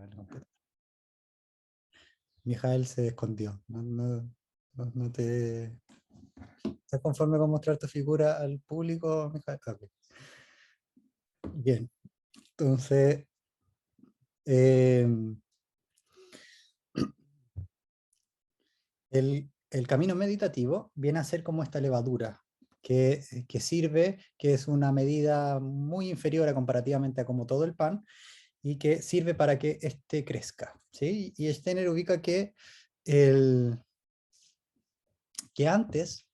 el computador. Mijael se escondió. No te... ¿Estás conforme con mostrar tu figura al público, Mijael? Ok. Bien. Entonces, eh, el camino meditativo viene a ser como esta levadura que sirve, que es una medida muy inferior a comparativamente a como todo el pan, y que sirve para que éste crezca, ¿sí? Y Steiner ubica que antes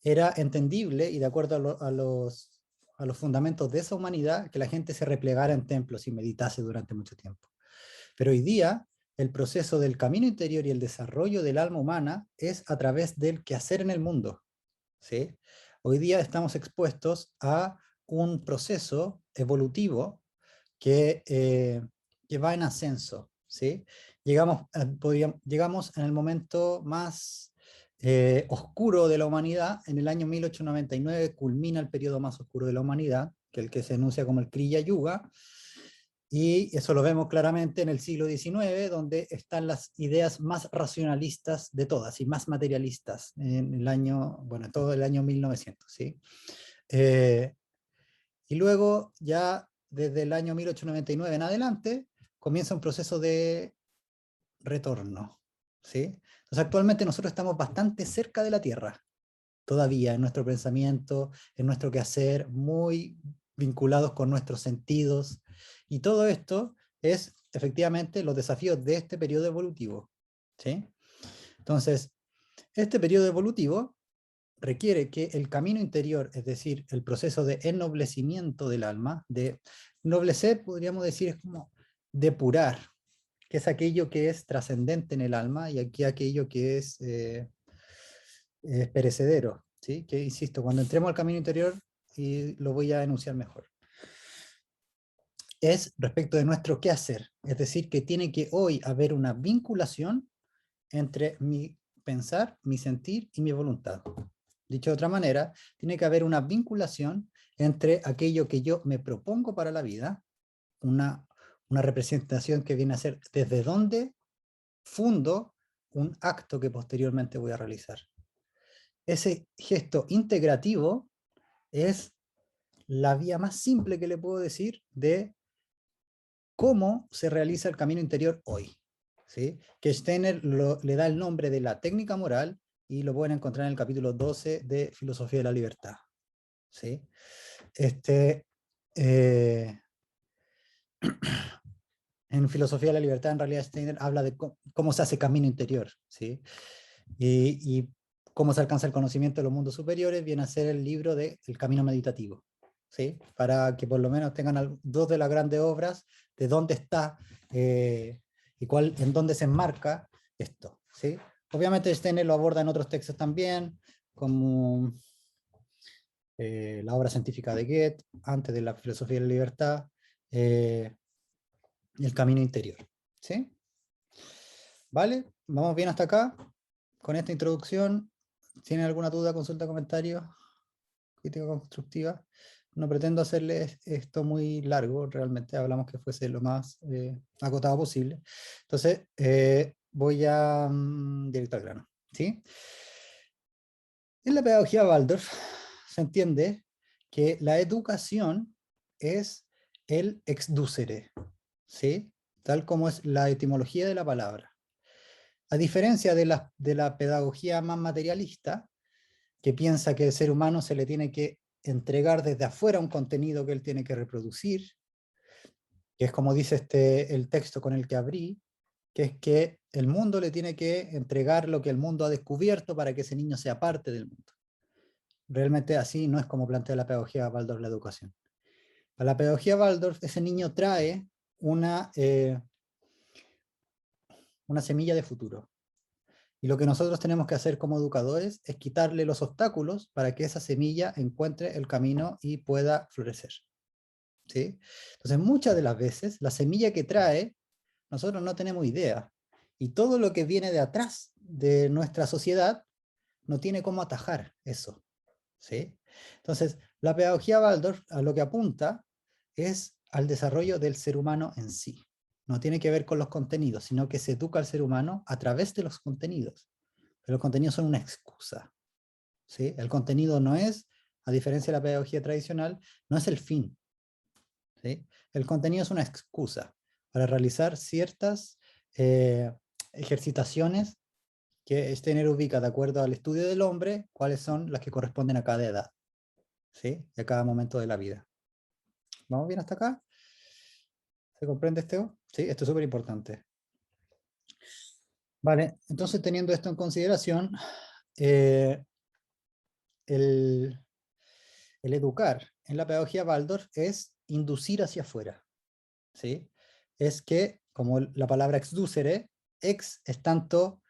era entendible y de acuerdo a los fundamentos de esa humanidad que la gente se replegara en templos y meditase durante mucho tiempo. Pero hoy día el proceso del camino interior y el desarrollo del alma humana es a través del quehacer en el mundo, ¿sí? Hoy día estamos expuestos a un proceso evolutivo que va en ascenso, ¿sí? Llegamos en el momento más oscuro de la humanidad. En el año 1899 culmina el periodo más oscuro de la humanidad, que es el que se enuncia como el Kriya Yuga, y eso lo vemos claramente en el siglo XIX, donde están las ideas más racionalistas de todas y más materialistas en el año, bueno, todo el año 1900, ¿sí? Eh, y luego ya desde el año 1899 en adelante comienza un proceso de retorno, ¿sí? Entonces actualmente nosotros estamos bastante cerca de la Tierra, todavía en nuestro pensamiento, en nuestro quehacer, muy vinculados con nuestros sentidos, y todo esto es efectivamente los desafíos de este periodo evolutivo, ¿sí? Entonces, este periodo evolutivo requiere que el camino interior, es decir, el proceso de ennoblecimiento del alma, de ennoblecer, podríamos decir, es como depurar, que es aquello que es trascendente en el alma y aquí aquello que es perecedero, ¿sí? Que, insisto, cuando entremos al camino interior, y lo voy a enunciar mejor, es respecto de nuestro qué hacer, es decir, que tiene que hoy haber una vinculación entre mi pensar, mi sentir y mi voluntad. Dicho de otra manera, tiene que haber una vinculación entre aquello que yo me propongo para la vida, una representación que viene a ser desde dónde fundo un acto que posteriormente voy a realizar. Ese gesto integrativo es la vía más simple que le puedo decir de cómo se realiza el camino interior hoy, ¿sí? Que Steiner le da el nombre de la técnica moral y lo pueden encontrar en el capítulo 12 de Filosofía de la Libertad, ¿sí? Eh, en Filosofía de la Libertad, en realidad, Steiner habla de cómo se hace camino interior, ¿sí? Y cómo se alcanza el conocimiento de los mundos superiores, viene a ser el libro de El Camino Meditativo, ¿sí? Para que por lo menos tengan dos de las grandes obras de dónde está y en dónde se enmarca esto, ¿sí? Obviamente Steiner lo aborda en otros textos también, como la obra científica de Goethe, antes de la Filosofía de la Libertad, y el camino interior, ¿sí? ¿Vale? ¿Vamos bien hasta acá? Con esta introducción, ¿tienen alguna duda, consulta, comentario, crítica constructiva? No pretendo hacerles esto muy largo, realmente hablamos que fuese lo más acotado posible. Entonces, voy a directo al grano, ¿sí? En la pedagogía Waldorf se entiende que la educación es el exducere, ¿sí? Tal como es la etimología de la palabra. A diferencia de la pedagogía más materialista, que piensa que el ser humano se le tiene que entregar desde afuera un contenido que él tiene que reproducir, que es como dice el texto con el que abrí, que es que el mundo le tiene que entregar lo que el mundo ha descubierto para que ese niño sea parte del mundo. Realmente así no es como plantea la pedagogía Waldorf la educación. Para la pedagogía Waldorf, ese niño trae una semilla de futuro. Y lo que nosotros tenemos que hacer como educadores es quitarle los obstáculos para que esa semilla encuentre el camino y pueda florecer, ¿sí? Entonces, muchas de las veces, la semilla que trae, nosotros no tenemos idea. Y todo lo que viene de atrás de nuestra sociedad no tiene cómo atajar eso, ¿sí? Entonces, la pedagogía Waldorf a lo que apunta es al desarrollo del ser humano en sí, no tiene que ver con los contenidos, sino que se educa al ser humano a través de los contenidos. Pero los contenidos son una excusa, ¿sí? El contenido no es, a diferencia de la pedagogía tradicional, no es el fin, ¿sí? El contenido es una excusa para realizar ciertas ejercitaciones que Steiner ubica de acuerdo al estudio del hombre, cuáles son las que corresponden a cada edad, ¿sí? Y a cada momento de la vida. ¿Vamos bien hasta acá? ¿Se comprende, Esteban? Sí, esto es súper importante. Vale, entonces teniendo esto en consideración, eh, el, el educar en la pedagogía Waldorf es inducir hacia afuera, ¿sí? Es que, como la palabra exducere, ex es tanto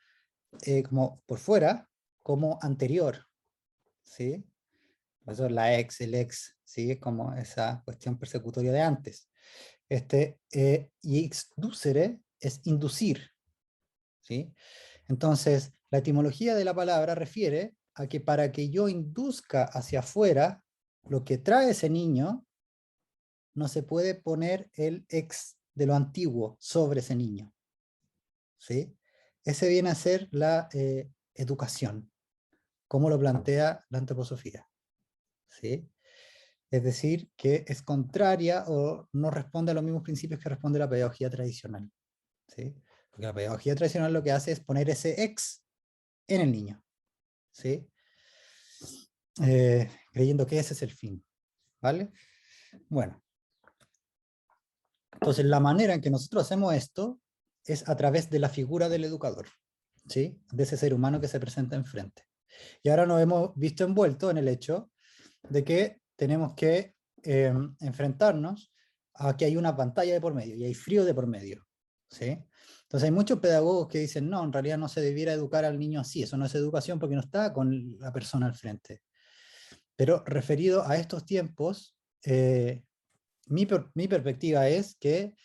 como por fuera, como anterior, ¿sí? Por eso la ex, el ex, ¿sí? Es como esa cuestión persecutoria de antes. Y exducere es inducir, ¿sí? Entonces, la etimología de la palabra refiere a que para que yo induzca hacia afuera lo que trae ese niño, no se puede poner el ex de lo antiguo sobre ese niño, ¿sí? Ese viene a ser la educación, como lo plantea la antroposofía, ¿sí? Es decir, que es contraria o no responde a los mismos principios que responde la pedagogía tradicional, ¿sí? Porque la pedagogía tradicional lo que hace es poner ese ex en el niño, ¿sí? Creyendo que ese es el fin, ¿vale? Bueno, entonces la manera en que nosotros hacemos esto es a través de la figura del educador, ¿sí? De ese ser humano que se presenta enfrente. Y ahora nos hemos visto envuelto en el hecho de que tenemos que enfrentarnos a que hay una pantalla de por medio y hay frío de por medio, ¿sí? Entonces hay muchos pedagogos que dicen, no, en realidad no se debiera educar al niño así, eso no es educación porque no está con la persona al frente. Pero referido a estos tiempos, mi perspectiva es que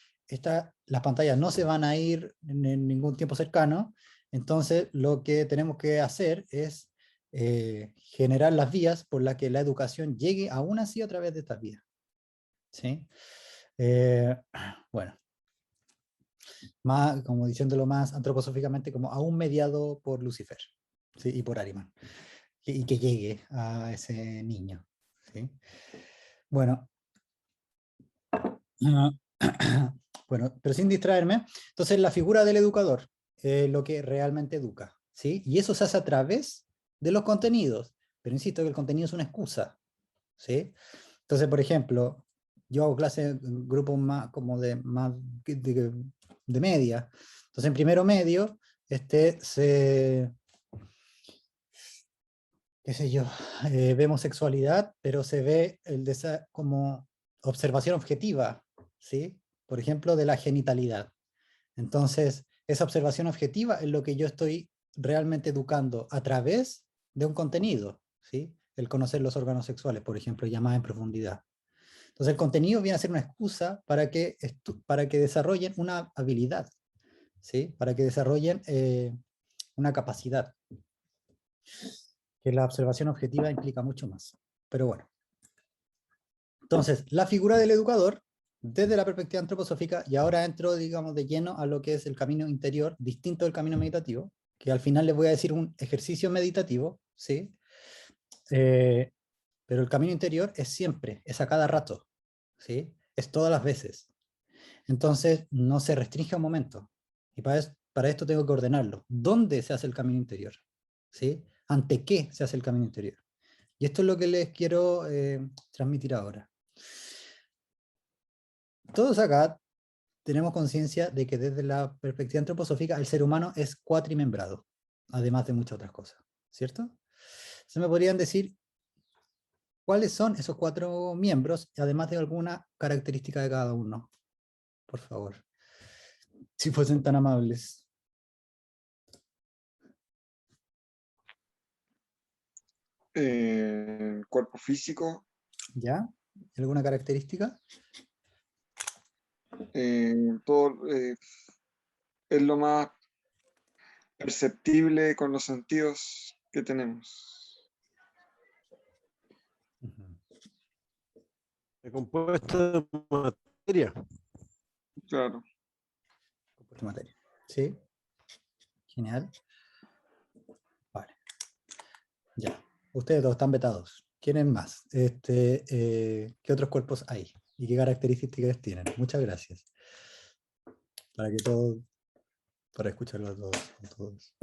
las pantallas no se van a ir en ningún tiempo cercano, entonces lo que tenemos que hacer es generar las vías por las que la educación llegue aún así a través de estas vías. ¿Sí? Eh, bueno, más, como diciéndolo más antroposóficamente, como aún mediado por Lucifer, ¿sí? Y por Ariman, y que llegue a ese niño. ¿Sí? Bueno, bueno, pero sin distraerme, entonces la figura del educador, lo que realmente educa, ¿sí? Y eso se hace a través de los contenidos, pero insisto que el contenido es una excusa, ¿sí? Entonces, por ejemplo, yo hago clases en grupos más como de media, entonces en primero medio, qué sé yo, vemos sexualidad, pero se ve como observación objetiva, ¿sí? Por ejemplo, de la genitalidad. Entonces, esa observación objetiva es lo que yo estoy realmente educando a través de un contenido, ¿sí? El conocer los órganos sexuales, por ejemplo, ya más en profundidad. Entonces, el contenido viene a ser una excusa para que desarrollen una habilidad, ¿sí? Para que desarrollen una capacidad, que la observación objetiva implica mucho más. Pero bueno. Entonces, la figura del educador, desde la perspectiva antroposófica, y ahora entro, digamos, de lleno a lo que es el camino interior, distinto del camino meditativo, que al final les voy a decir un ejercicio meditativo, ¿sí? Eh, pero el camino interior es siempre, es a cada rato, ¿sí? Es todas las veces. Entonces, no se restringe a un momento. Y para esto tengo que ordenarlo. ¿Dónde se hace el camino interior? ¿Sí? ¿Ante qué se hace el camino interior? Y esto es lo que les quiero transmitir ahora. Todos acá tenemos conciencia de que desde la perspectiva antroposófica el ser humano es cuatrimembrado, además de muchas otras cosas, ¿cierto? Se me podrían decir cuáles son esos cuatro miembros, además de alguna característica de cada uno, por favor, si fuesen tan amables. Cuerpo físico, ¿Ya? ¿Alguna característica? todo es lo más perceptible con los sentidos que tenemos. Ujú. Compuesto de materia. Claro. tu materia. ¿Sí? Genial. Vale. Ya. Ustedes dos están vetados. ¿Quieren más? ¿Qué otros cuerpos hay? ¿Y qué características tienen? Muchas gracias. Para que todos, para escucharlos a todos.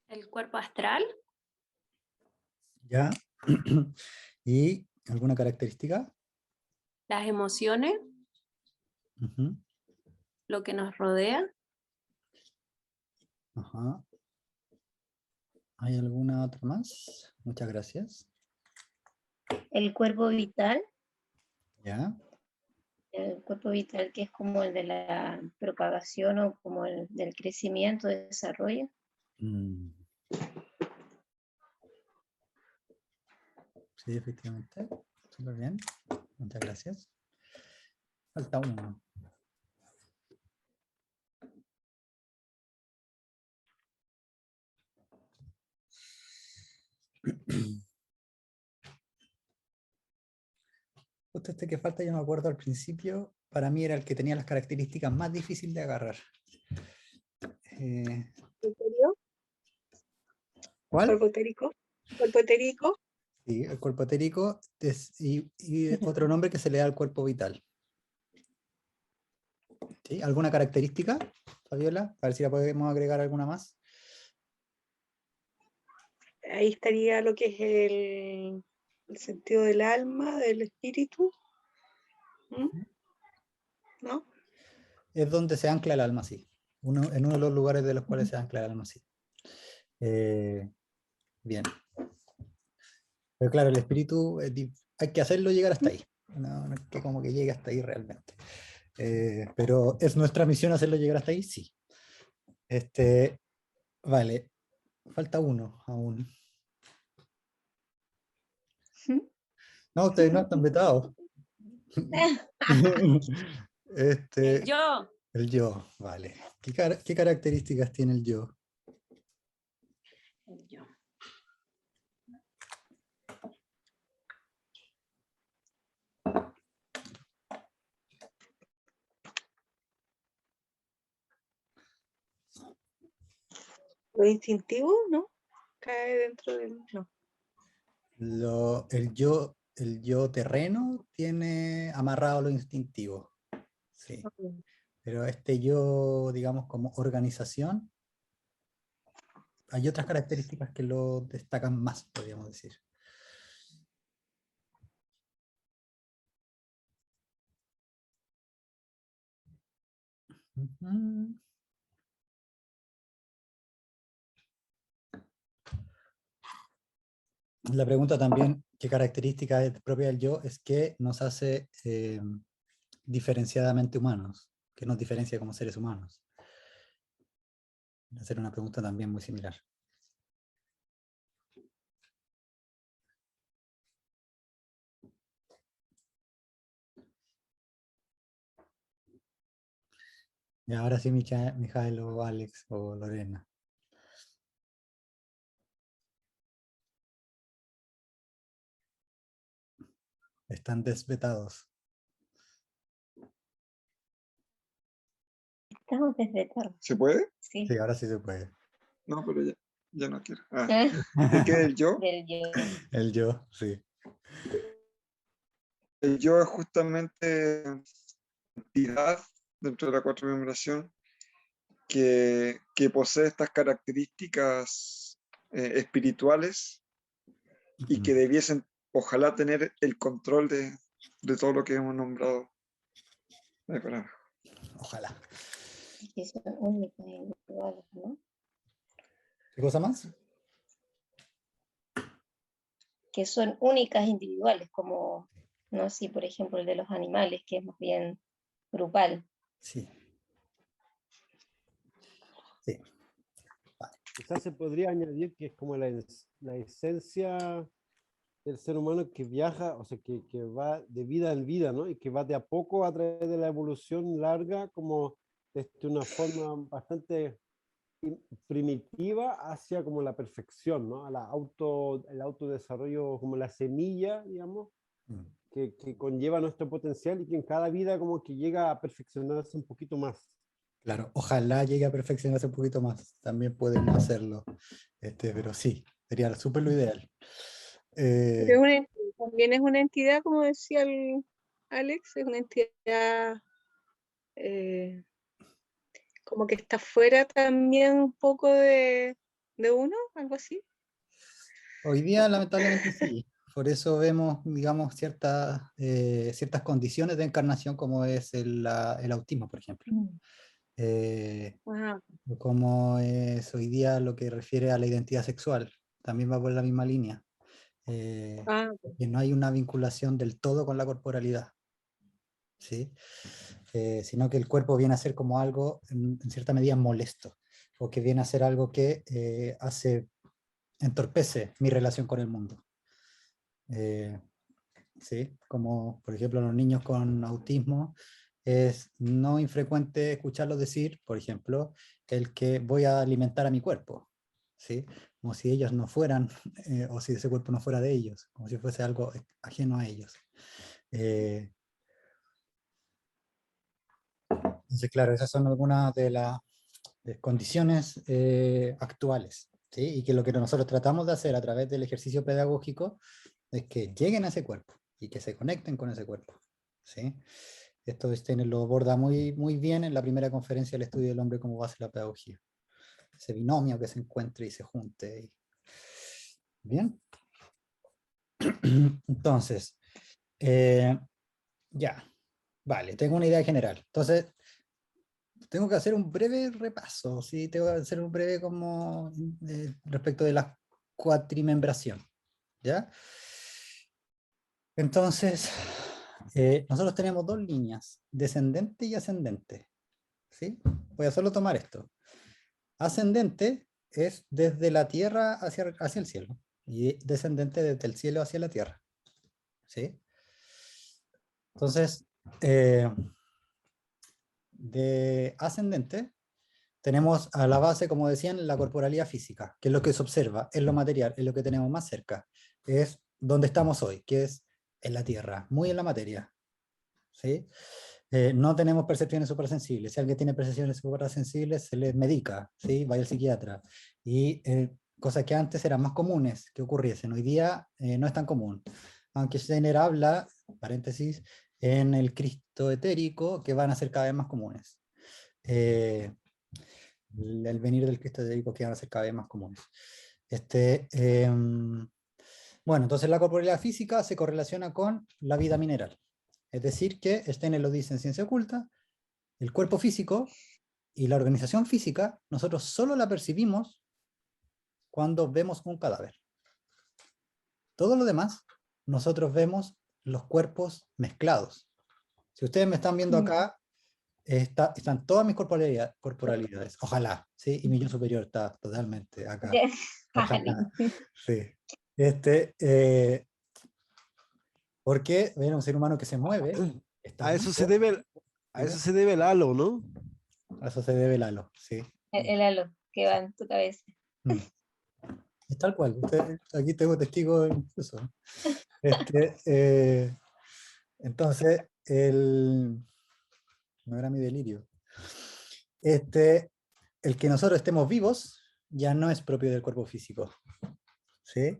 El cuerpo astral, ¿Ya? ¿Y alguna característica? las emociones, Ujú. lo que nos rodea, Ajá. ¿Hay alguna otra más? Muchas gracias. El cuerpo vital, ¿Ya? que es como el de la propagación o como el del crecimiento, desarrollo. Mm. Sí, efectivamente. Súper bien. Muchas gracias. Falta uno. Justo este que falta, yo me acuerdo al principio, para mí era el que tenía las características más difíciles de agarrar. ¿Etéreo? ¿Cuál? ¿Cuerpo etérico? ¿Cuerpo etérico? Sí, el cuerpo etérico y otro nombre que se le da al cuerpo vital. ¿Sí? ¿Alguna característica, Fabiola? A ver si la podemos agregar alguna más. Ahí estaría lo que es el sentido del alma, del espíritu. ¿Mm? ¿No? Es donde se ancla el alma, sí. En uno de los lugares de los cuales se ancla el alma, sí. Bien. Pero claro, el espíritu hay que hacerlo llegar hasta ahí. No, no es que como que llegue hasta ahí realmente. Pero ¿es nuestra misión hacerlo llegar hasta ahí? Sí. Vale. Falta uno aún. No, ustedes no están vetados. el yo, El yo, vale. ¿Qué características tiene el yo? el yo. Lo instintivo, ¿no? Cae dentro del... No. El yo terreno tiene amarrado lo instintivo. Sí. Pero este yo, digamos, como organización, hay otras características que lo destacan más, podríamos decir. Ujú. La pregunta también, ¿qué característica es propia del yo? Es que nos hace diferenciadamente humanos, que nos diferencia como seres humanos. Hacer una pregunta también muy similar. Y ahora sí, Mijael o Alex o Lorena. Están desvetados. Estamos desvetados. ¿Se puede? Sí. Sí, ahora sí se puede. No, pero ya no quiero. ¿De qué el yo? Del yo. El yo, sí. El yo es justamente entidad dentro de la cuatro membración que posee estas características espirituales y que debiesen, ojalá, tener el control de todo lo que hemos nombrado. Ojalá. Que son únicas e individuales, ¿no? ¿Qué cosa más? Que son únicas individuales, como, no sé, por ejemplo, el de los animales, que es más bien grupal. Sí. Sí. Quizás se podría añadir que es como la esencia del ser humano que viaja, o sea, que va de vida en vida, ¿no? Y que va de a poco a través de la evolución larga, como desde una forma bastante primitiva hacia como la perfección, ¿no? El autodesarrollo, como la semilla, digamos, que conlleva nuestro potencial y que en cada vida como que llega a perfeccionarse un poquito más. Claro, ojalá llegue a perfeccionarse un poquito más. También pueden hacerlo. Pero sí, sería súper lo ideal. Pero es una también es una entidad, como decía el Alex, es una entidad como que está fuera también un poco de uno, algo así. Hoy día, lamentablemente, sí. Por eso vemos, digamos, ciertas condiciones de encarnación, como es el autismo, por ejemplo. Ajá. O como es hoy día lo que refiere a la identidad sexual. También va por la misma línea. Que no hay una vinculación del todo con la corporalidad. ¿Sí? Sino que el cuerpo viene a ser como algo, en cierta medida, molesto. O que viene a ser algo que entorpece mi relación con el mundo. ¿Sí? Como por ejemplo los niños con autismo, es no infrecuente escucharlos decir, por ejemplo, el que voy a alimentar a mi cuerpo, ¿sí? Como si ellos no fueran, o si ese cuerpo no fuera de ellos, como si fuese algo ajeno a ellos. Entonces, claro, esas son algunas de las condiciones actuales, ¿sí? Y que lo que nosotros tratamos de hacer a través del ejercicio pedagógico es que lleguen a ese cuerpo y que se conecten con ese cuerpo, ¿sí? Esto Steiner lo aborda muy bien en la primera conferencia del estudio del hombre como base de la pedagogía. Ese binomio que se encuentre y se junte. Bien. Entonces, ya, vale, tengo una idea general. Entonces, tengo que hacer un breve repaso, ¿sí? Tengo que hacer un breve como respecto de la cuatrimembración, ¿ya? Entonces, nosotros tenemos dos líneas, descendente y ascendente, ¿sí? Voy a solo tomar esto. Ascendente es desde la tierra hacia el cielo, y descendente desde el cielo hacia la tierra, ¿sí? Entonces, de ascendente tenemos a la base, como decían, la corporalidad física, que es lo que se observa, es lo material, es lo que tenemos más cerca, es donde estamos hoy, que es en la tierra, muy en la materia, ¿sí? No tenemos percepciones supersensibles. Si alguien tiene percepciones supersensibles, se les medica, ¿sí? Vaya al psiquiatra. Y cosas que antes eran más comunes que ocurriesen, hoy día no es tan común. Aunque Steiner habla, paréntesis, en el Cristo etérico, que van a ser cada vez más comunes. El venir del Cristo etérico que van a ser cada vez más comunes. Bueno, entonces la corporalidad física se correlaciona con la vida mineral. Es decir, que Steiner lo dice en Ciencia Oculta, el cuerpo físico y la organización física, nosotros solo la percibimos cuando vemos un cadáver. Todo lo demás, nosotros vemos los cuerpos mezclados. Si ustedes me están viendo acá, están todas mis corporalidades, ojalá, ¿sí? Y mi yo superior está totalmente acá. Ojalá, sí. Porque ven un ser humano que se mueve. A eso se debe el halo, ¿no? A eso se debe el halo, sí. El halo que va en tu cabeza. Es tal cual. Aquí tengo testigos incluso. Entonces, no era mi delirio. El que nosotros estemos vivos ya no es propio del cuerpo físico, ¿sí?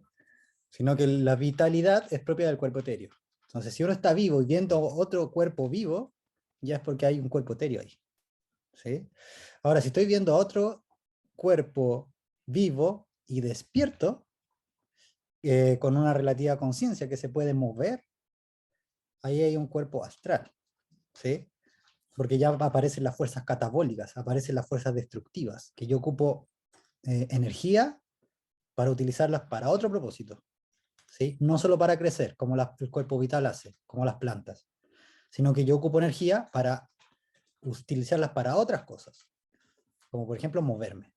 Sino que la vitalidad es propia del cuerpo etéreo. Entonces, si uno está vivo y viendo otro cuerpo vivo, ya es porque hay un cuerpo etéreo ahí, ¿sí? Ahora, si estoy viendo otro cuerpo vivo y despierto, con una relativa conciencia que se puede mover, ahí hay un cuerpo astral, ¿sí? Porque ya aparecen las fuerzas catabólicas, aparecen las fuerzas destructivas, que yo ocupo energía para utilizarlas para otro propósito, ¿sí? No solo para crecer, como el cuerpo vital hace, como las plantas, sino que yo ocupo energía para utilizarlas para otras cosas, como por ejemplo moverme,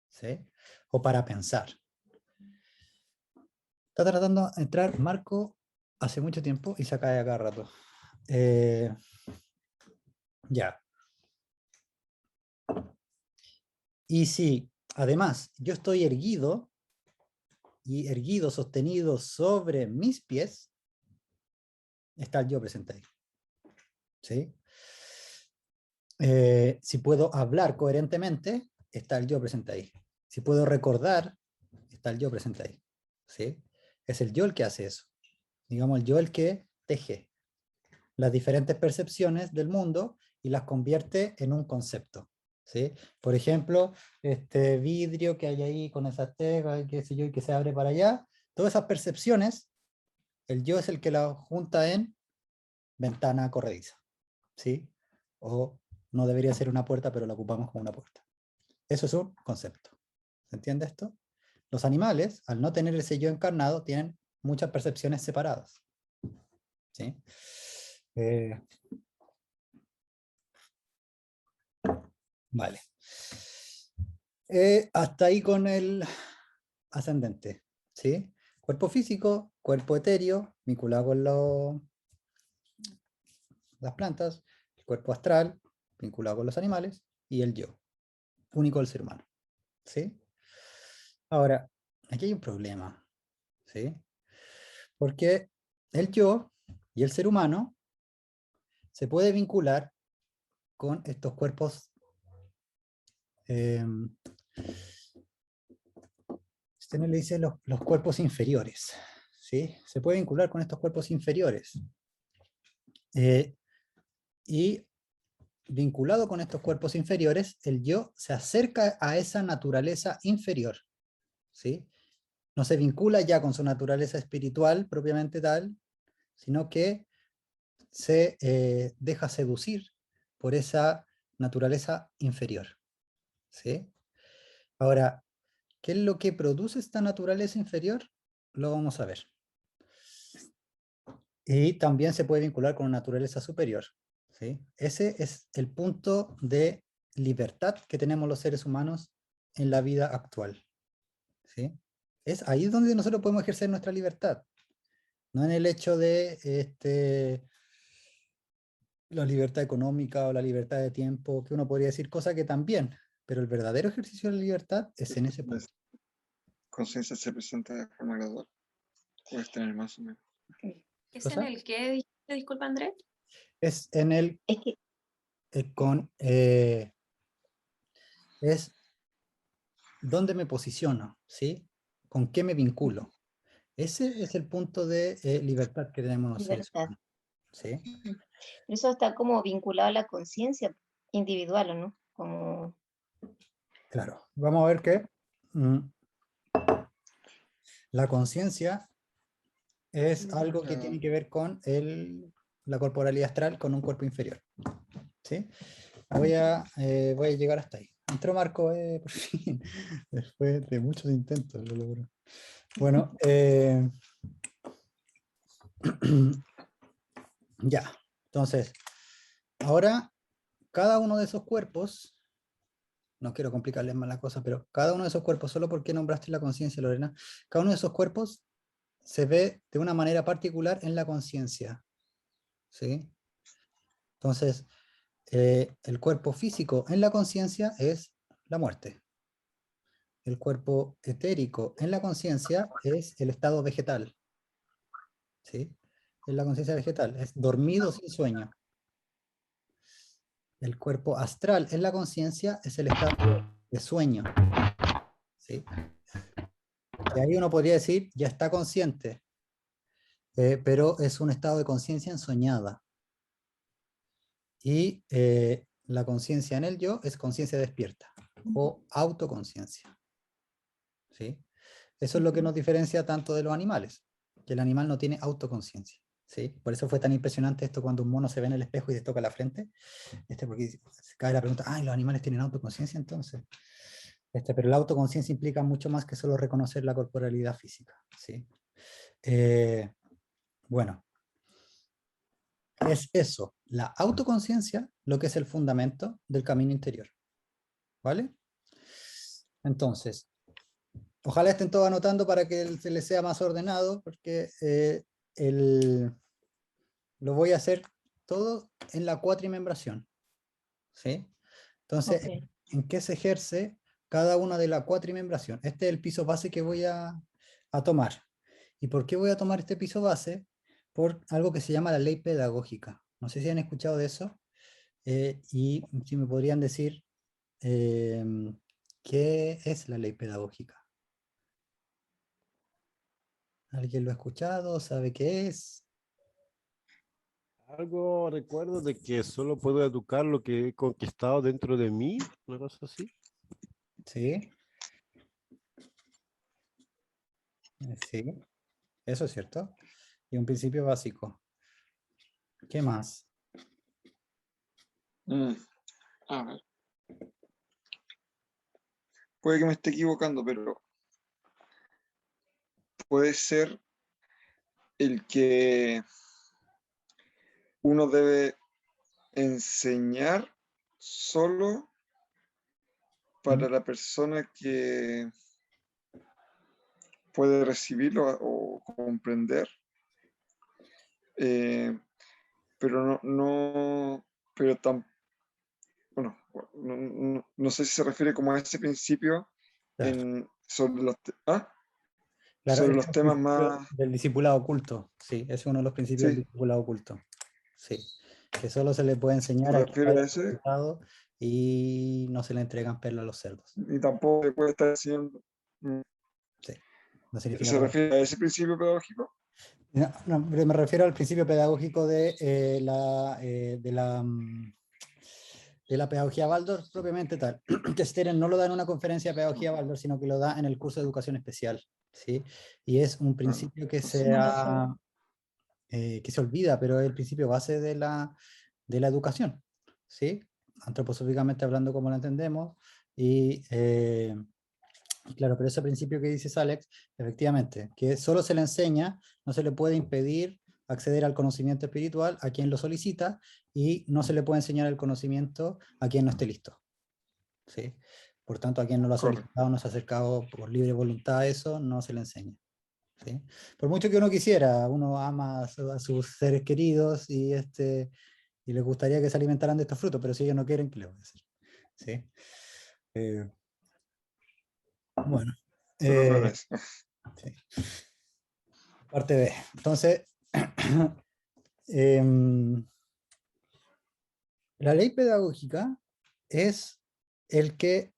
¿sí? O para pensar. Está tratando de entrar Marco hace mucho tiempo y se cae a cada rato. Ya. Y si además yo estoy erguido, y erguido, sostenido sobre mis pies, está el yo presente ahí. ¿Sí? Si puedo hablar coherentemente, está el yo presente ahí. Si puedo recordar, está el yo presente ahí. ¿Sí? Es el yo el que hace eso. Digamos, el yo el que teje las diferentes percepciones del mundo y las convierte en un concepto. ¿Sí? Por ejemplo, este vidrio que hay ahí con esas tejas, qué sé yo, y que se abre para allá, todas esas percepciones, el yo es el que las junta en ventana corrediza. ¿Sí? O no debería ser una puerta, pero la ocupamos como una puerta. Eso es un concepto. ¿Se entiende esto? Los animales, al no tener ese yo encarnado, tienen muchas percepciones separadas. ¿Sí? Vale. Hasta ahí con el ascendente. ¿Sí? Cuerpo físico, cuerpo etéreo, vinculado con las plantas, el cuerpo astral, vinculado con los animales, y el yo, único del ser humano. ¿Sí? Ahora, aquí hay un problema. ¿Sí? Porque el yo y el ser humano se puede vincular con estos cuerpos usted le dice los cuerpos inferiores, ¿sí? Se puede vincular con estos cuerpos inferiores. Y vinculado con estos cuerpos inferiores, el yo se acerca a esa naturaleza inferior, ¿sí? No se vincula ya con su naturaleza espiritual propiamente tal, sino que se deja seducir por esa naturaleza inferior, ¿sí? Ahora, ¿qué es lo que produce esta naturaleza inferior? Lo vamos a ver. Y también se puede vincular con una naturaleza superior, ¿sí? Ese es el punto de libertad que tenemos los seres humanos en la vida actual, ¿sí? Es ahí donde nosotros podemos ejercer nuestra libertad, no en el hecho de la libertad económica o la libertad de tiempo, que uno podría decir cosas que también, pero el verdadero ejercicio de la libertad es en ese punto. Conciencia se presenta de forma gradual. Puedes tener más o menos. ¿Es ¿Cosa? en el qué? Dijiste? Disculpa, Andrés. Es en el Es que es dónde me posiciono, ¿sí? ¿Con qué me vinculo? Ese es el punto de libertad que tenemos los seres libertad. humanos, ¿sí? Eso está como vinculado a la conciencia individual, ¿o no? Como Claro, vamos a ver que la conciencia es algo que tiene que ver con la corporalidad astral con un cuerpo inferior, ¿sí? Voy a llegar hasta ahí. Entró Marco, por fin, después de muchos intentos lo logró. Bueno, ya, entonces, ahora cada uno de esos cuerpos, no quiero complicarles más la cosa, pero cada uno de esos cuerpos, solo porque nombraste la conciencia, Lorena, cada uno de esos cuerpos se ve de una manera particular en la conciencia, ¿sí? Entonces, el cuerpo físico en la conciencia es la muerte. El cuerpo etérico en la conciencia es el estado vegetal, ¿sí? Es la conciencia vegetal, es dormido sin sueño. El cuerpo astral en la conciencia es el estado de sueño, ¿sí? Y ahí uno podría decir, ya está consciente, pero es un estado de conciencia ensoñada. Y la conciencia en el yo es conciencia despierta o autoconciencia, ¿sí? Eso es lo que nos diferencia tanto de los animales, que el animal no tiene autoconciencia, ¿sí? Por eso fue tan impresionante esto cuando un mono se ve en el espejo y se toca la frente, porque se cae la pregunta, ¿los animales tienen autoconciencia entonces? Pero la autoconciencia implica mucho más que solo reconocer la corporalidad física, ¿sí? Bueno, es eso, la autoconciencia, lo que es el fundamento del camino interior, ¿vale? Entonces, ojalá estén todos anotando para que se les sea más ordenado, porque lo voy a hacer todo en la cuatrimembración, ¿sí? Entonces, okay. ¿en qué se ejerce cada una de la cuatrimembración? Este es el piso base que voy a tomar. ¿Y por qué voy a tomar este piso base? por algo que se llama la ley pedagógica. No sé si han escuchado de eso, y si me podrían decir qué es la ley pedagógica. ¿Alguien lo ha escuchado? ¿Sabe qué es? Algo recuerdo de que solo puedo educar lo que he conquistado dentro de mí, una cosa así. Sí. Sí, eso es cierto. Y un principio básico. ¿Qué más? A ver. Puede que me esté equivocando, pero puede ser el que uno debe enseñar solo para la persona que puede recibirlo o comprender, pero bueno, no sé si se refiere como a ese principio Claro, sobre claro, sobre ese los es el temas principio más, del discipulado oculto. Sí, ese es uno de los principios del sí, discipulado oculto. Sí, que solo se le puede enseñar se a quien refiere haya a ese, resultado y no se le entregan perlas a los cerdos. y tampoco se puede estar haciendo, Sí, no significa se todo. refiere a ese principio pedagógico. No, no, pero me refiero al principio pedagógico de la pedagogía Waldorf propiamente tal, que Steren no lo da en una conferencia de pedagogía Waldorf, sino que lo da en el curso de educación especial, ¿sí? Y es un principio que se olvida, pero es el principio base de la educación, ¿sí? Antroposóficamente hablando como lo entendemos, y claro, pero ese principio que dices, Alex, efectivamente, que solo se le enseña, no se le puede impedir acceder al conocimiento espiritual a quien lo solicita y no se le puede enseñar el conocimiento a quien no esté listo. ¿Sí? Por tanto, a quien no lo ha Correcto. solicitado, no se ha acercado por libre voluntad a eso, no se le enseña. ¿Sí? Por mucho que uno quisiera, uno ama a sus seres queridos y les gustaría que se alimentaran de estos frutos, pero si ellos no quieren, ¿qué les voy a decir? ¿Sí? Bueno. Solo no es. Sí. Parte B. Entonces, em, la ley pedagógica es el que,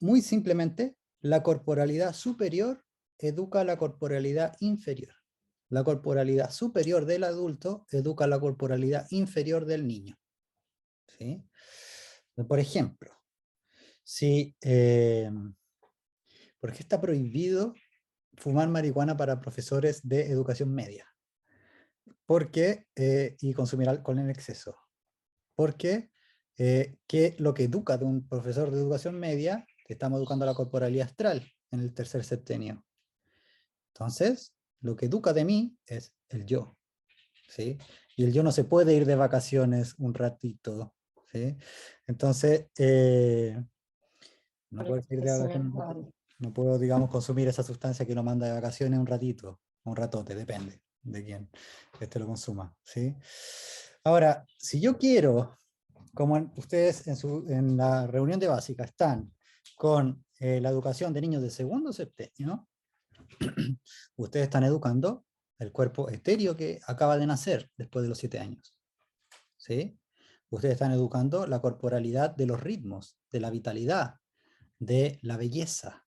muy simplemente, la corporalidad superior educa a la corporalidad inferior. La corporalidad superior del adulto educa a la corporalidad inferior del niño. ¿Sí? Por ejemplo, si, ¿por qué está prohibido fumar marihuana para profesores de educación media? Porque, y consumir alcohol en exceso. Porque que lo que educa de un profesor de educación media, que estamos educando a la corporalidad astral en el tercer septenio. Entonces, lo que educa de mí es el yo, ¿sí? Y el yo no se puede ir de vacaciones un ratito, ¿sí? Entonces, no puedo ir de vacaciones un ratito. No puedo, digamos, consumir esa sustancia que lo manda de vacaciones un ratito, un ratote, depende de quién lo consuma, ¿sí? Ahora, si yo quiero, como ustedes en la reunión de básica están con la educación de niños de segundo septenio, ustedes están educando el cuerpo etéreo que acaba de nacer después de los 7 años, ¿sí? Ustedes están educando la corporalidad de los ritmos, de la vitalidad, de la belleza,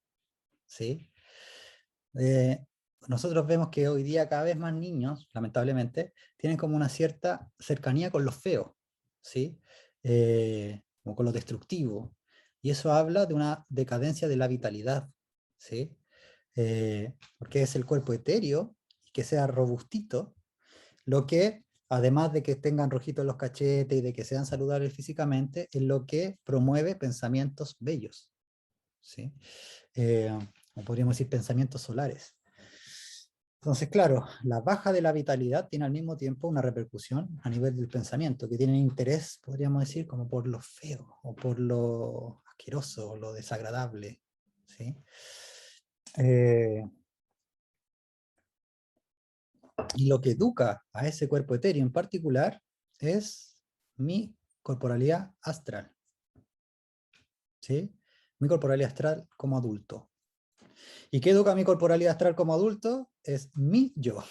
¿sí? Nosotros vemos que hoy día cada vez más niños, lamentablemente, tienen como una cierta cercanía con lo feo, ¿sí? O con lo destructivo. Y eso habla de una decadencia de la vitalidad, ¿sí? Porque es el cuerpo etéreo, que sea robustito, lo que, además de que tengan rojitos los cachetes y de que sean saludables físicamente, es lo que promueve pensamientos bellos, ¿sí? O podríamos decir pensamientos solares. Entonces, claro, la baja de la vitalidad tiene al mismo tiempo una repercusión a nivel del pensamiento, que tienen interés, podríamos decir, como por lo feo, o por lo asqueroso, o lo desagradable, ¿sí? Y lo que educa a ese cuerpo etéreo en particular es mi corporalidad astral, ¿sí? Mi corporalidad astral como adulto. ¿Y qué educa mi corporalidad astral como adulto? Es mi yo.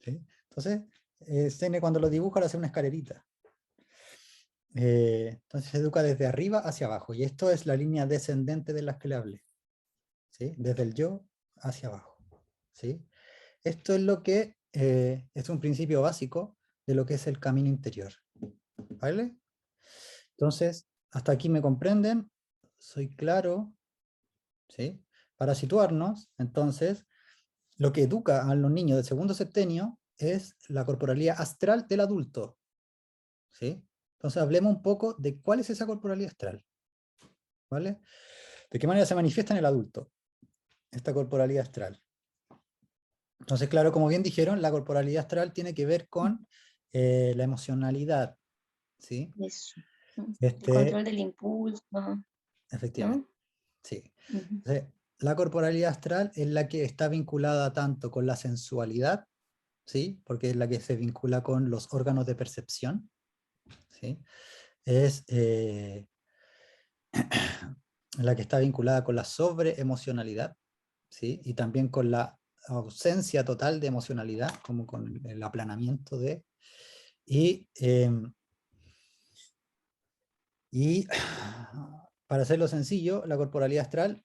¿Sí? Entonces, Sene cuando lo dibuja lo hace una escalerita. Entonces se educa desde arriba hacia abajo, y esto es la línea descendente de las que le hablé, ¿sí? Desde el yo hacia abajo, ¿sí? Esto es lo que es un principio básico de lo que es el camino interior, ¿vale? Entonces, hasta aquí me comprenden, soy claro, ¿sí? Para situarnos, entonces, lo que educa a los niños del segundo septenio es la corporalidad astral del adulto, ¿sí? Entonces hablemos un poco de cuál es esa corporalidad astral, ¿vale? ¿De qué manera se manifiesta en el adulto esta corporalidad astral? Entonces, claro, como bien dijeron, la corporalidad astral tiene que ver con la emocionalidad, ¿sí? Eso. El control del impulso, ¿no? Efectivamente, sí. Ujú. Entonces, la corporalidad astral es la que está vinculada tanto con la sensualidad, ¿sí? Porque es la que se vincula con los órganos de percepción, ¿sí? Es la que está vinculada con la sobreemocionalidad, ¿sí? Y también con la ausencia total de emocionalidad, como con el aplanamiento de... Y para hacerlo sencillo, la corporalidad astral,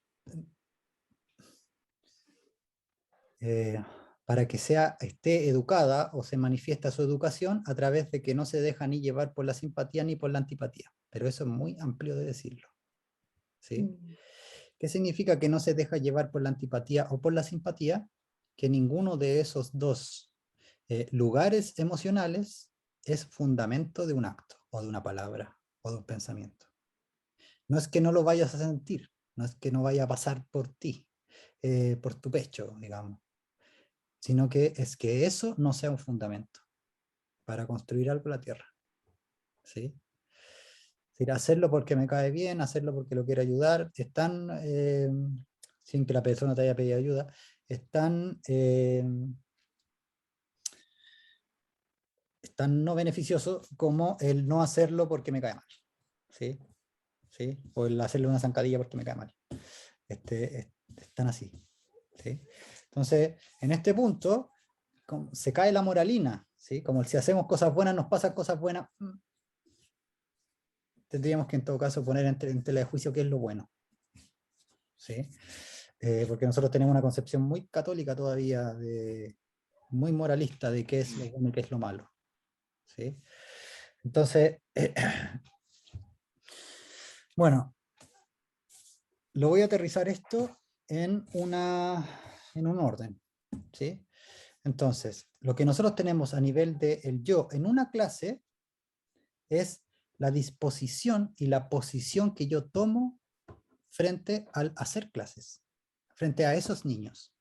para que esté educada o se manifiesta su educación a través de que no se deja ni llevar por la simpatía ni por la antipatía. Pero eso es muy amplio de decirlo, ¿sí? ¿Qué significa que no se deja llevar por la antipatía o por la simpatía? Que ninguno de esos dos lugares emocionales es fundamento de un acto, o de una palabra, o de un pensamiento. No es que no lo vayas a sentir, no es que no vaya a pasar por ti, por tu pecho, digamos, sino que es que eso no sea un fundamento para construir algo en la tierra, ¿sí? Es decir, hacerlo porque me cae bien, hacerlo porque lo quiero ayudar, están, sin que la persona te haya pedido ayuda, es tan no beneficioso como el no hacerlo porque me cae mal, ¿sí? ¿Sí? O el hacerle una zancadilla porque me cae mal. Están así, ¿sí? Entonces, en este punto, se cae la moralina, ¿sí? Como si hacemos cosas buenas, nos pasan cosas buenas, tendríamos que en todo caso poner en tela de juicio qué es lo bueno, ¿sí? Porque nosotros tenemos una concepción muy católica todavía, muy moralista de qué es lo bueno y qué es lo malo, ¿sí? Entonces, bueno, lo voy a aterrizar esto en un orden, ¿sí? Entonces, lo que nosotros tenemos a nivel del yo en una clase es la disposición y la posición que yo tomo frente al hacer clases, frente a esos niños.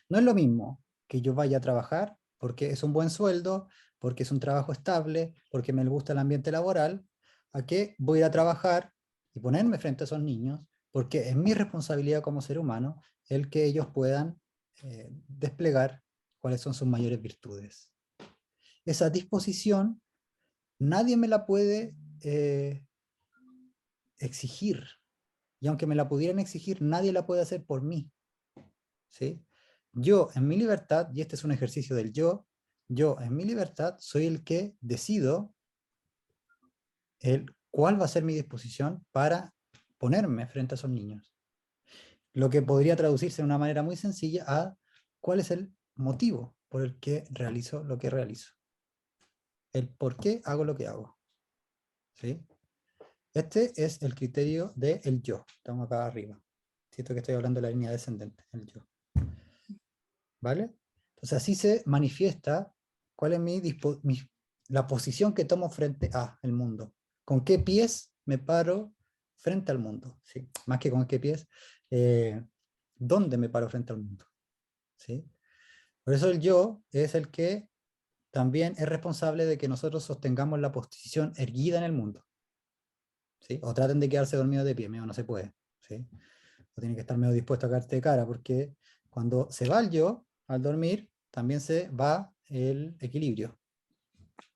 No es lo mismo que yo vaya a trabajar porque es un buen sueldo, porque es un trabajo estable, porque me gusta el ambiente laboral, a que voy a ir a trabajar y ponerme frente a esos niños, porque es mi responsabilidad como ser humano el que ellos puedan desplegar cuáles son sus mayores virtudes. Esa disposición nadie me la puede exigir, y aunque me la pudieran exigir, nadie la puede hacer por mí, ¿sí? Yo en mi libertad, y este es un ejercicio del yo en mi libertad soy el que decido cuál va a ser mi disposición para ponerme frente a esos niños. Lo que podría traducirse de una manera muy sencilla a cuál es el motivo por el que realizo lo que realizo. El por qué hago lo que hago, ¿sí? Este es el criterio del yo. Estamos acá arriba. Siento que estoy hablando de la línea descendente, el yo. ¿Vale? Entonces así se manifiesta cuál es la posición que tomo frente al mundo. ¿Con qué pies me paro frente al mundo? ¿Sí? Más que con qué pies, ¿dónde me paro frente al mundo? ¿Sí? Por eso el yo es el que también es responsable de que nosotros sostengamos la posición erguida en el mundo, ¿sí? O traten de quedarse dormidos de pie, medio no se puede, ¿sí? O tienen que estar medio dispuestos a caerte de cara, porque cuando se va el yo, al dormir, también se va el equilibrio,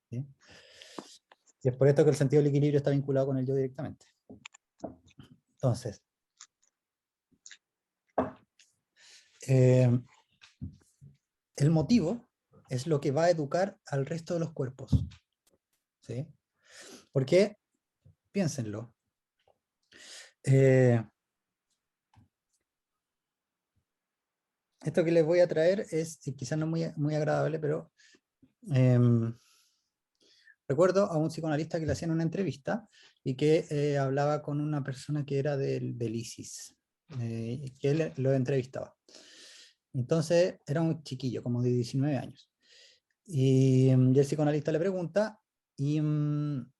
¿sí? Y es por esto que el sentido del equilibrio está vinculado con el yo directamente. Entonces, el motivo es lo que va a educar al resto de los cuerpos. ¿Sí? Porque, piénsenlo, esto que les voy a traer es quizás no muy agradable, pero recuerdo a un psicoanalista que le hacían una entrevista y que hablaba con una persona que era del ISIS, que él lo entrevistaba. Entonces era un chiquillo, como de 19 años. Y el psicoanalista le pregunta, ¿y no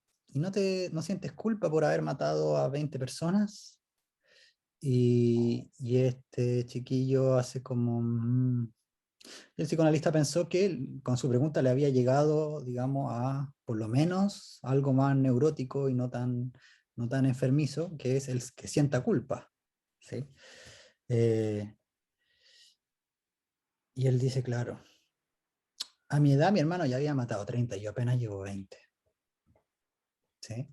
sientes culpa por haber matado a 20 personas? Y este chiquillo hace como... el psicoanalista pensó que con su pregunta le había llegado, digamos, a por lo menos algo más neurótico y no tan enfermizo, que es el que sienta culpa. ¿Sí? Y él dice, claro, a mi edad mi hermano ya había matado 30 y yo apenas llevo 20. ¿Sí?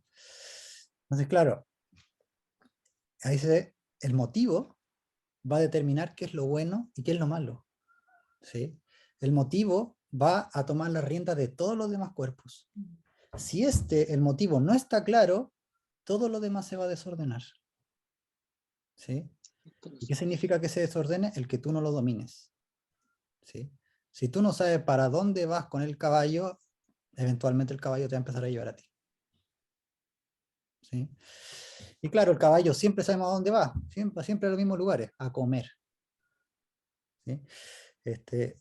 Entonces, claro, ahí el motivo va a determinar qué es lo bueno y qué es lo malo. ¿Sí? El motivo va a tomar la rienda de todos los demás cuerpos. Si el motivo no está claro, todo lo demás se va a desordenar. ¿Sí? ¿Y qué significa que se desordene? El que tú no lo domines. ¿Sí? Si tú no sabes para dónde vas con el caballo, eventualmente el caballo te va a empezar a llevar a ti. ¿Sí? Y claro, el caballo siempre sabemos a dónde va, siempre a los mismos lugares, a comer. ¿Sí?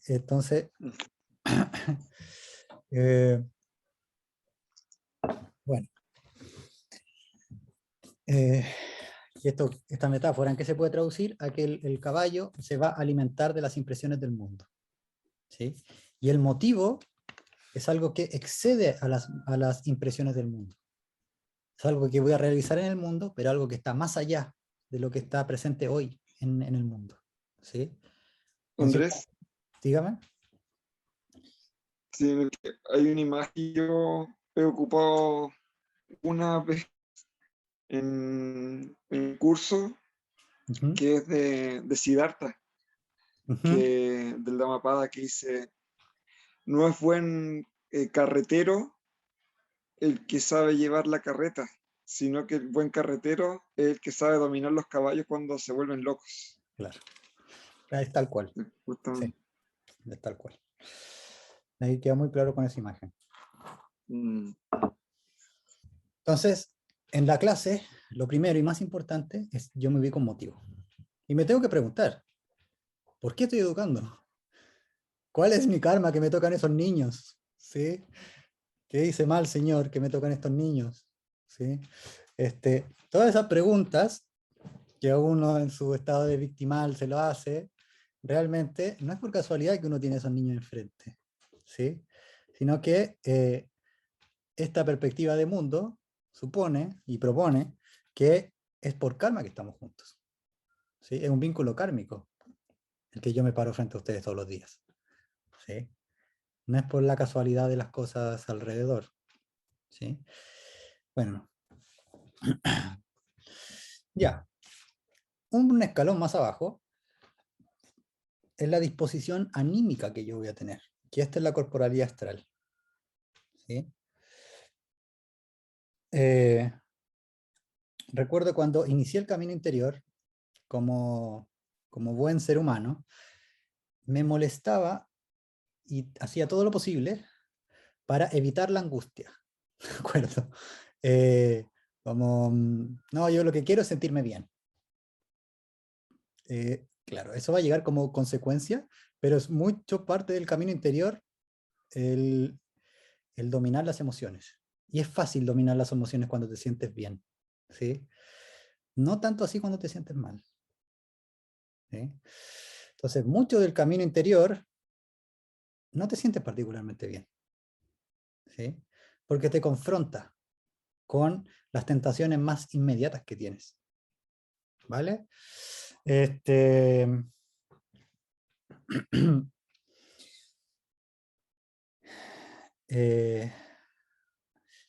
Entonces, bueno, y esta metáfora, ¿en qué se puede traducir? A que el caballo se va a alimentar de las impresiones del mundo. ¿Sí? Y el motivo es algo que excede a las impresiones del mundo. Es algo que voy a realizar en el mundo, pero algo que está más allá de lo que está presente hoy en el mundo. ¿Sí? Andrés, Dígame. sí, hay una imagen que yo he ocupado una vez en un curso Uh-huh. que es de Siddhartha, Uh-huh. del Dhammapada, que dice, no es buen carretero el que sabe llevar la carreta, sino que el buen carretero es el que sabe dominar los caballos cuando se vuelven locos. Claro. Es tal cual. Justamente. Sí, es tal cual. Ahí queda muy claro con esa imagen. Entonces, en la clase, lo primero y más importante es yo me ubico un motivo. Y me tengo que preguntar, ¿por qué estoy educando? ¿Cuál es mi karma que me tocan esos niños? ¿Sí? ¿Qué hice mal, Señor, que me tocan estos niños? ¿Sí? Todas esas preguntas que uno en su estado de victimal se lo hace, realmente no es por casualidad que uno tiene a esos niños enfrente, ¿sí? Sino que esta perspectiva de mundo supone y propone que es por karma que estamos juntos. ¿Sí? Es un vínculo kármico el que yo me paro frente a ustedes todos los días. ¿Sí? No es por la casualidad de las cosas alrededor. ¿Sí? Bueno. Ya. Un escalón más abajo es la disposición anímica que yo voy a tener, que esta es la corporalidad astral. ¿Sí? Recuerdo cuando inicié el camino interior, como buen ser humano, me molestaba y hacía todo lo posible para evitar la angustia. ¿De acuerdo? No, yo lo que quiero es sentirme bien. Claro, eso va a llegar como consecuencia, pero es mucho parte del camino interior el dominar las emociones. Y es fácil dominar las emociones cuando te sientes bien. ¿Sí? No tanto así cuando te sientes mal. ¿Sí? Entonces, mucho del camino interior no te sientes particularmente bien. ¿Sí? Porque te confronta con las tentaciones más inmediatas que tienes. ¿Vale?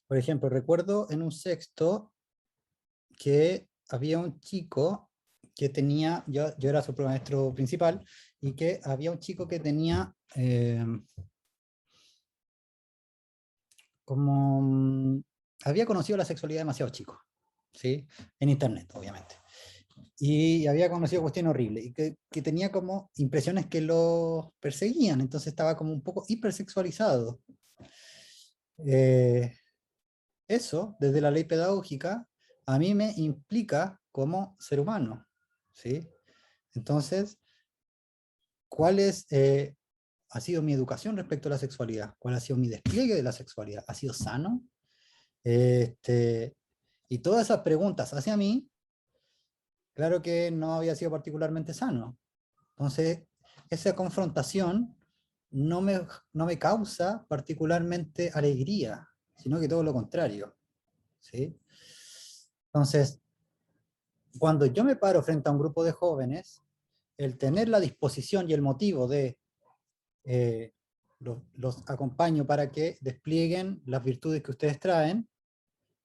Por ejemplo, recuerdo en un sexto que había un chico que tenía, yo era su maestro principal, y que había un chico que tenía como había conocido la sexualidad demasiado chico, ¿sí? En internet, obviamente. Y había conocido cuestiones horribles, y que tenía como impresiones que lo perseguían, entonces estaba como un poco hipersexualizado. Eso, desde la ley pedagógica, a mí me implica como ser humano, ¿sí? Entonces, ¿cuál ha sido mi educación respecto a la sexualidad? ¿Cuál ha sido mi despliegue de la sexualidad? ¿Ha sido sano? Y todas esas preguntas hacia mí, claro que no había sido particularmente sano. Entonces, esa confrontación no me causa particularmente alegría, sino que todo lo contrario, ¿sí? Entonces, cuando yo me paro frente a un grupo de jóvenes, el tener la disposición y el motivo de los acompaño para que desplieguen las virtudes que ustedes traen,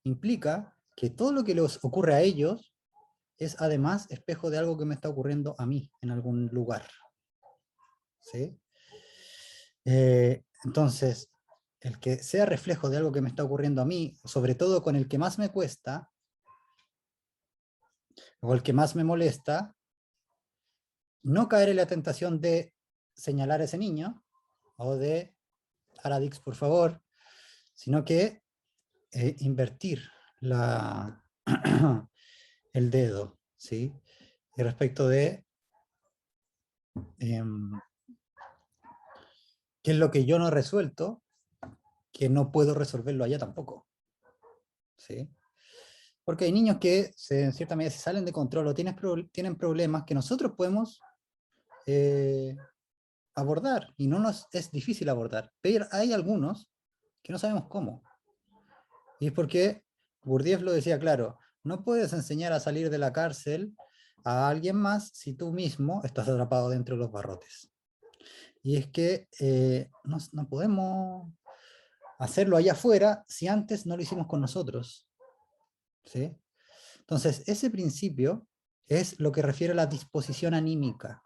implica que todo lo que les ocurre a ellos es además espejo de algo que me está ocurriendo a mí en algún lugar. ¿Sí? Entonces, el que sea reflejo de algo que me está ocurriendo a mí, sobre todo con el que más me cuesta, o el que más me molesta, no caer en la tentación de señalar a ese niño, o de Aradix, por favor, sino que invertir el dedo, ¿sí? Y respecto de qué es lo que yo no he resuelto, que no puedo resolverlo allá tampoco, ¿sí? Porque hay niños que en cierta medida se salen de control o tienen problemas que nosotros podemos abordar, y no nos es difícil abordar, pero hay algunos que no sabemos cómo. Y es porque Gurdjieff lo decía claro, no puedes enseñar a salir de la cárcel a alguien más si tú mismo estás atrapado dentro de los barrotes. Y es que no podemos hacerlo allá afuera si antes no lo hicimos con nosotros, ¿sí? Entonces, ese principio es lo que refiere a la disposición anímica,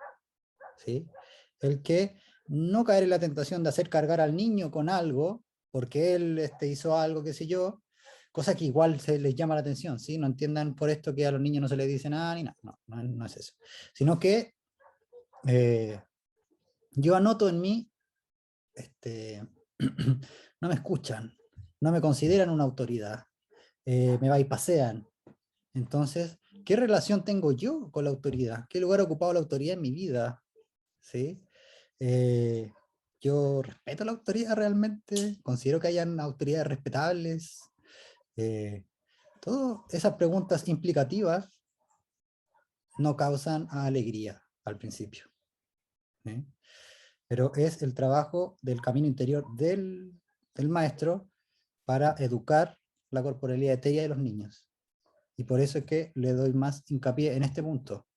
¿sí? El que no caer en la tentación de hacer cargar al niño con algo, porque él hizo algo, qué sé yo, cosa que igual se les llama la atención, ¿sí? No entiendan por esto que a los niños no se les dice nada ni nada, no es eso. Sino que yo anoto en mí, no me escuchan, no me consideran una autoridad, me bypasean. Entonces, ¿qué relación tengo yo con la autoridad? ¿Qué lugar ha ocupado la autoridad en mi vida? ¿Sí? Yo respeto la autoridad realmente, considero que hayan autoridades respetables. Todas esas preguntas implicativas no causan alegría al principio. ¿Sí? Pero es el trabajo del camino interior del maestro para educar la corporalidad etérea de los niños. Y por eso es que le doy más hincapié en este punto.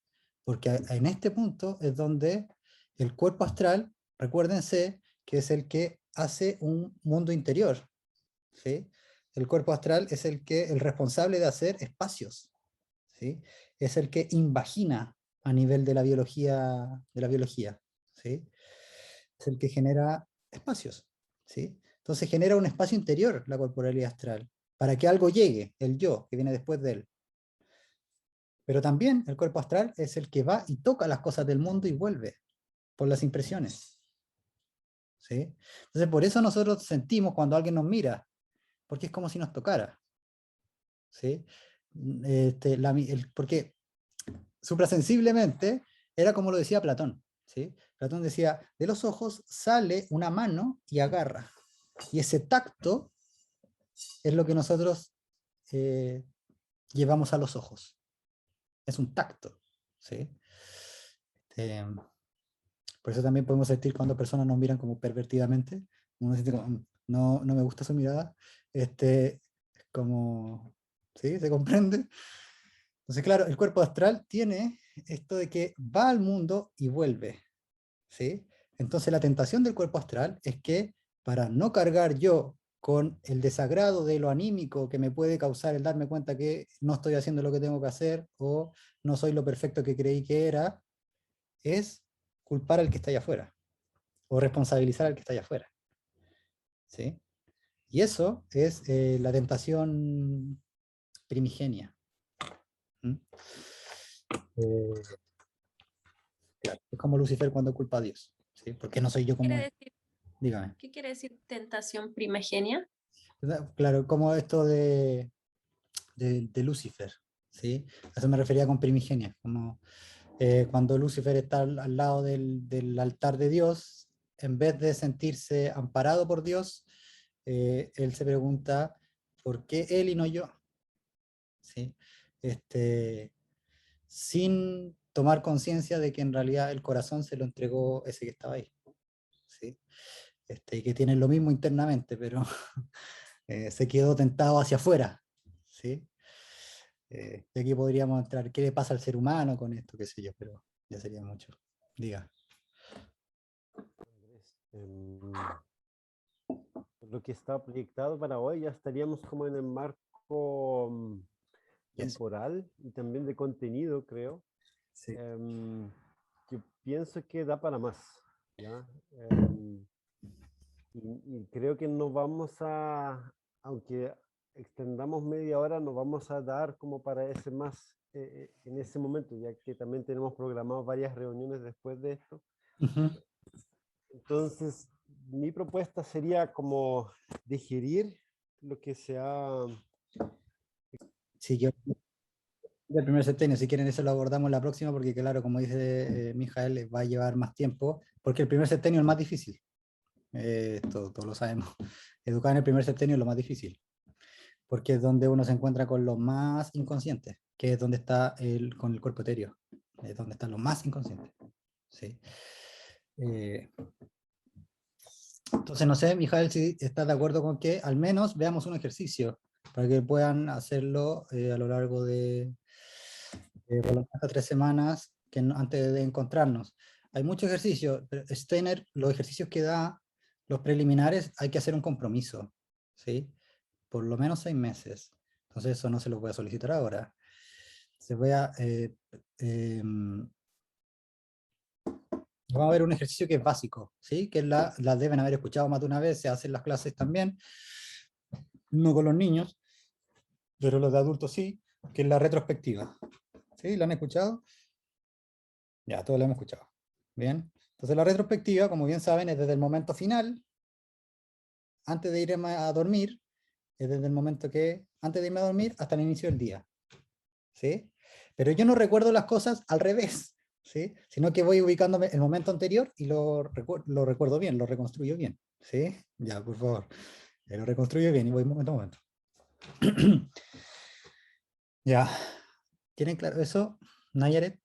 Porque en este punto es donde el cuerpo astral, recuérdense, que es el que hace un mundo interior, ¿sí? El cuerpo astral es el responsable de hacer espacios, ¿sí? Es el que invagina a nivel de la biología, ¿sí? Es el que genera espacios, ¿sí? Entonces genera un espacio interior la corporalidad astral, para que algo llegue, el yo, que viene después de él. Pero también el cuerpo astral es el que va y toca las cosas del mundo y vuelve por las impresiones, ¿sí? Entonces por eso nosotros sentimos cuando alguien nos mira, porque es como si nos tocara, ¿sí? Porque suprasensiblemente era como lo decía Platón, ¿sí? Platón decía, de los ojos sale una mano y agarra, y ese tacto es lo que nosotros llevamos a los ojos, es un tacto, ¿sí? Por eso también podemos sentir cuando personas nos miran como pervertidamente, uno siente como, no me gusta su mirada, como, ¿sí? ¿Se comprende? Entonces, claro, el cuerpo astral tiene esto de que va al mundo y vuelve, ¿sí? Entonces la tentación del cuerpo astral es que para no cargar yo con el desagrado de lo anímico que me puede causar el darme cuenta que no estoy haciendo lo que tengo que hacer o no soy lo perfecto que creí que era, es culpar al que está allá afuera o responsabilizar al que está allá afuera, ¿sí? Y eso es la tentación primigenia. ¿Mm? Eh, claro, es como Lucifer cuando culpa a Dios, ¿sí? Porque no soy yo como él. Dígame. ¿Qué quiere decir tentación primigenia? Claro, como esto de Lucifer, ¿sí? A eso me refería con primigenia, como cuando Lucifer está al lado del altar de Dios, en vez de sentirse amparado por Dios, él se pregunta, ¿por qué él y no yo? ¿Sí? Sin tomar conciencia de que en realidad el corazón se lo entregó ese que estaba ahí, ¿sí? Y que tienen lo mismo internamente, pero se quedó tentado hacia afuera, ¿sí? Y aquí podríamos entrar, ¿qué le pasa al ser humano con esto? Qué sé yo, pero ya sería mucho. Diga. Em, lo que está proyectado para hoy, ya estaríamos como en el marco Yes. temporal y también de contenido, creo, Sí. que pienso que da para más, ¿ya? Y creo que no vamos a, aunque extendamos media hora, no vamos a dar como para ese más en ese momento, ya que también tenemos programadas varias reuniones después de esto. Ujú. Entonces, mi propuesta sería como digerir lo que se ha... Sí, yo del primer septenio, si quieren eso lo abordamos la próxima, porque claro, como dice Mijael, va a llevar más tiempo, porque el primer septenio es el más difícil. Todos lo sabemos. Educar en el primer septenio es lo más difícil, porque es donde uno se encuentra con los más inconscientes, que es donde está con el cuerpo etéreo, es donde están los más inconscientes. ¿Sí? Entonces, no sé, Mijael, si estás de acuerdo con que al menos veamos un ejercicio para que puedan hacerlo a lo largo de por lo menos hasta 3 semanas antes de encontrarnos. Hay muchos ejercicios, pero Steiner, los ejercicios que da, los preliminares, hay que hacer un compromiso, ¿sí? Por lo menos 6 meses. Entonces, eso no se lo voy a solicitar ahora. Se voy a... vamos a ver un ejercicio que es básico, ¿sí? Que la deben haber escuchado más de una vez, se hacen las clases también, no con los niños, pero los de adultos sí, que es la retrospectiva. ¿Sí? ¿La han escuchado? Ya, todos la hemos escuchado. Bien. Entonces la retrospectiva, como bien saben, es desde el momento final, antes de irme a dormir, es desde el momento que, antes de irme a dormir, hasta el inicio del día. ¿Sí? Pero yo no recuerdo las cosas al revés, ¿sí? Sino que voy ubicándome el momento anterior y lo recuerdo bien, lo reconstruyo bien. ¿Sí? Ya, por favor. Lo reconstruyo bien y voy momento a momento. Ya. ¿Tienen claro eso, Nayaret?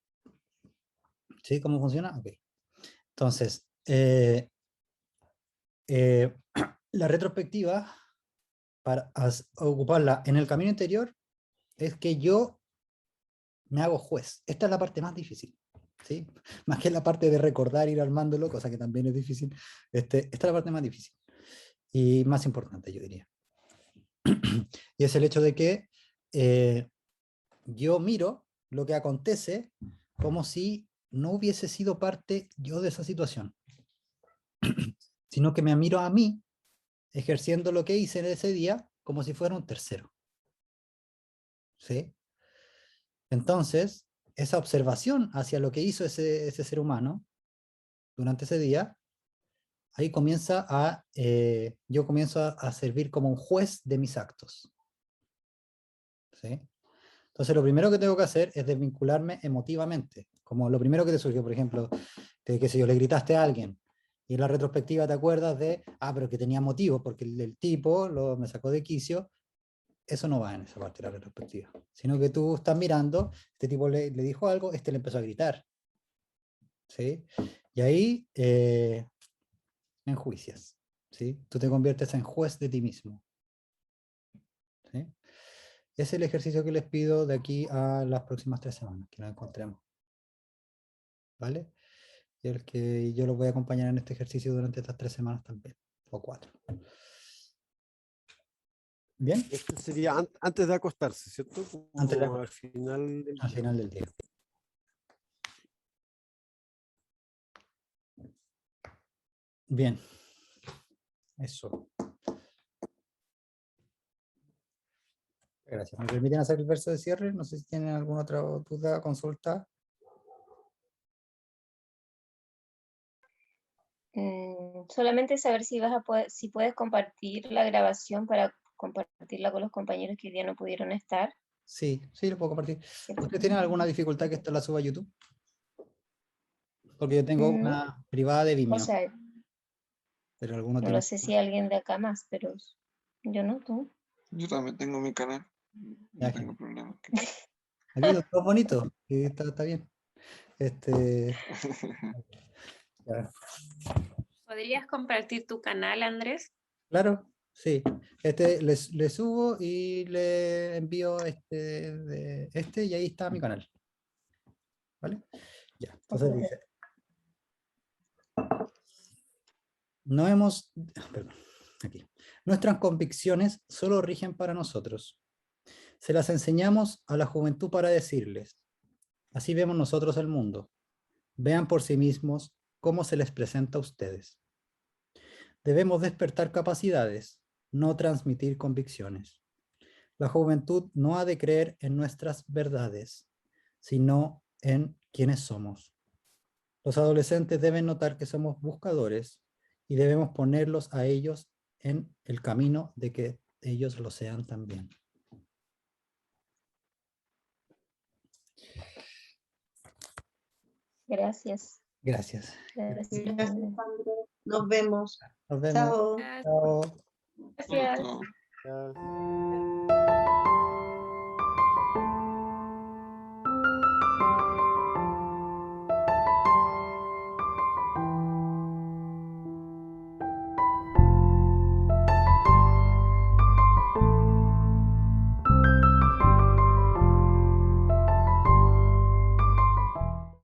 ¿Sí? ¿Cómo funciona? Ok. Entonces, la retrospectiva, para ocuparla en el camino interior, es que yo me hago juez. Esta es la parte más difícil, ¿sí? Más que la parte de recordar, ir armándolo, cosa que también es difícil. Esta es la parte más difícil y más importante, yo diría. Y es el hecho de que yo miro lo que acontece como si no hubiese sido parte yo de esa situación, sino que me miro a mí ejerciendo lo que hice en ese día como si fuera un tercero. ¿Sí? Entonces, esa observación hacia lo que hizo ese ser humano durante ese día, ahí yo comienzo a servir como un juez de mis actos. ¿Sí? Entonces, lo primero que tengo que hacer es desvincularme emotivamente. Como lo primero que te surgió, por ejemplo, qué sé yo, le gritaste a alguien y en la retrospectiva te acuerdas de, pero que tenía motivo, porque el tipo me sacó de quicio. Eso no va en esa parte de la retrospectiva, sino que tú estás mirando, este tipo le dijo algo, le empezó a gritar, ¿sí? Y ahí enjuicias, ¿sí? Tú te conviertes en juez de ti mismo, ¿sí? Ese es el ejercicio que les pido de aquí a las próximas 3 semanas, que nos encontremos, ¿vale? Y el que yo los voy a acompañar en este ejercicio durante estas 3 semanas también, o 4. ¿Bien? Esto sería antes de acostarse, ¿cierto? Antes de Como al final del al día. final del día. Bien. Eso. Gracias. ¿Me permiten hacer el verso de cierre? No sé si tienen alguna otra duda, consulta. Solamente saber si vas a poder, si puedes compartir la grabación para compartirla con los compañeros que hoy día no pudieron estar. Sí, sí, lo puedo compartir. ¿Cierto? ¿Ustedes tienen alguna dificultad que esto la suba a YouTube? Porque yo tengo una privada de O Vimeo, sea, pero alguno no tiene... lo sé si alguien de acá más, pero yo no, tú. Yo también tengo mi canal. Ya, No tengo problema. aquí los dos bonitos, y está bien. Ya. ¿Podrías compartir tu canal, Andrés? Claro, sí. Le subo y le envío este y ahí está mi canal. ¿Vale? Ya, entonces dice. No hemos, perdón, aquí. Nuestras convicciones solo rigen para nosotros. Se las enseñamos a la juventud para decirles, así vemos nosotros el mundo. Vean por sí mismos cómo se les presenta a ustedes. Debemos despertar capacidades, no transmitir convicciones. La juventud no ha de creer en nuestras verdades, sino en quienes somos. Los adolescentes deben notar que somos buscadores y debemos ponerlos a ellos en el camino de que ellos lo sean también. Gracias. Gracias. Gracias. Gracias, Andrés. Nos vemos. Nos vemos. Chao. Chao. Gracias. Correcto. Ya.